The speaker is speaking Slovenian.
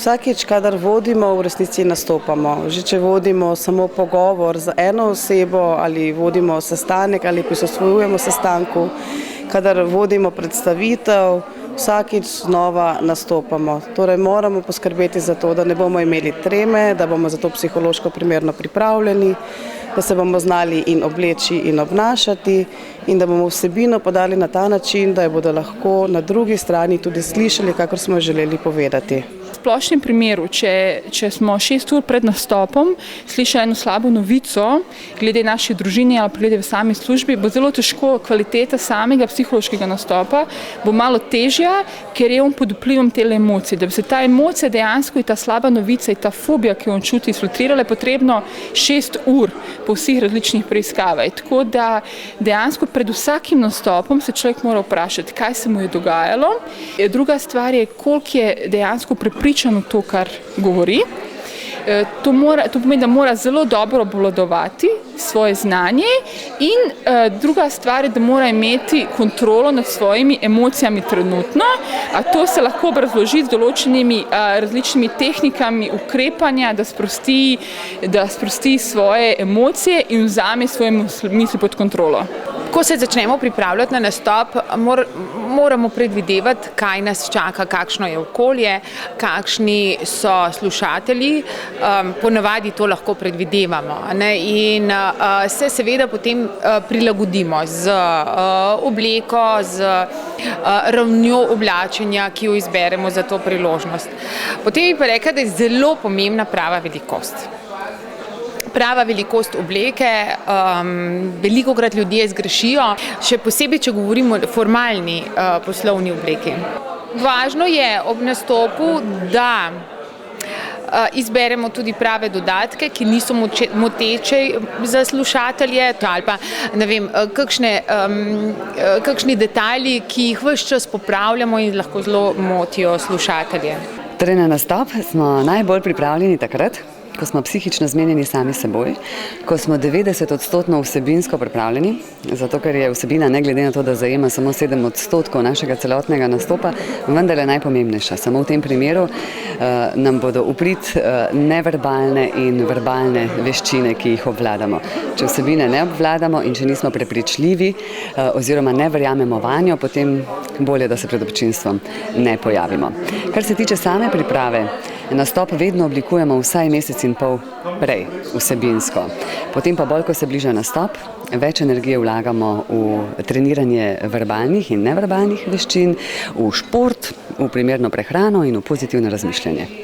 Vsakič, kadar vodimo, v resnici nastopamo. Že če vodimo samo pogovor z eno osebo ali vodimo sestanek ali prisostvujemo sestanku, kadar vodimo predstavitev, vsakič znova nastopamo. Torej moramo poskrbeti za to, da ne bomo imeli treme, da bomo za to psihološko primerno pripravljeni, da se bomo znali in obleči in obnašati in da bomo vsebino podali na ta način, da jo bodo lahko na drugi strani tudi slišali, kakor smo želeli povedati. V splošnem primeru, če smo 6 ur pred nastopom slišali eno slabo novico glede naše družine ali glede v sami službi, bo zelo težko, kvaliteta samega psihološkega nastopa bo malo težja, ker je on pod vplivom te emocije. Da bi se ta emocija dejansko in ta slaba novica in ta fobija, ki jo on čuti, filtrirala, je potrebno 6 ur po vseh različnih preiskavah. Tako da dejansko pred vsakim nastopom se človek mora vprašati, kaj se mu je dogajalo. Druga stvar je, koliko je dejansko prepričan v to, kar govori. To pomeni, da mora zelo dobro obvladovati svoje znanje in druga stvar je, da mora imeti kontrolo nad svojimi emocijami trenutno, a to se lahko obrazloži z določenimi različnimi tehnikami ukrepanja, da sprosti svoje emocije in vzame svoje misli pod kontrolo. Ko se začnemo pripravljati na nastop, moramo predvidevati, kaj nas čaka, kakšno je okolje, kakšni so slušatelji. Ponavadi to lahko predvidevamo, ne? In se seveda potem prilagodimo z obleko, z ravnjo oblačenja, ki jo izberemo za to priložnost. Potem bi pa rekla, da je zelo pomembna prava velikost. Prava velikost obleke, velikokrat ljudje zgrešijo, še posebej, če govorimo o formalni poslovni obleki. Važno je ob nastopu, da izberemo tudi prave dodatke, ki niso moteče za slušatelje, ali pa ne vem, kakšni detajli, ki jih ves čas popravljamo in lahko zelo motijo slušatelje. Torej na nastop smo najbolj pripravljeni takrat, ko smo psihično zmenjeni sami seboj, ko smo 90% vsebinsko pripravljeni, zato ker je vsebina, ne glede na to, da zajema samo 7% našega celotnega nastopa, vendar je najpomembnejša. Samo v tem primeru nam bodo v prid neverbalne in verbalne veščine, ki jih obvladamo. Če vsebine ne obvladamo in če nismo prepričljivi oziroma ne verjamemo vanjo, potem bolje, da se pred občinstvom ne pojavimo. Kar se tiče same priprave, nastop vedno oblikujemo vsaj mesec in pol prej, vsebinsko. Potem pa bolj, ko se bliža nastop, več energije vlagamo v treniranje verbalnih in neverbalnih veščin, v šport, v primerno prehrano in v pozitivno razmišljanje.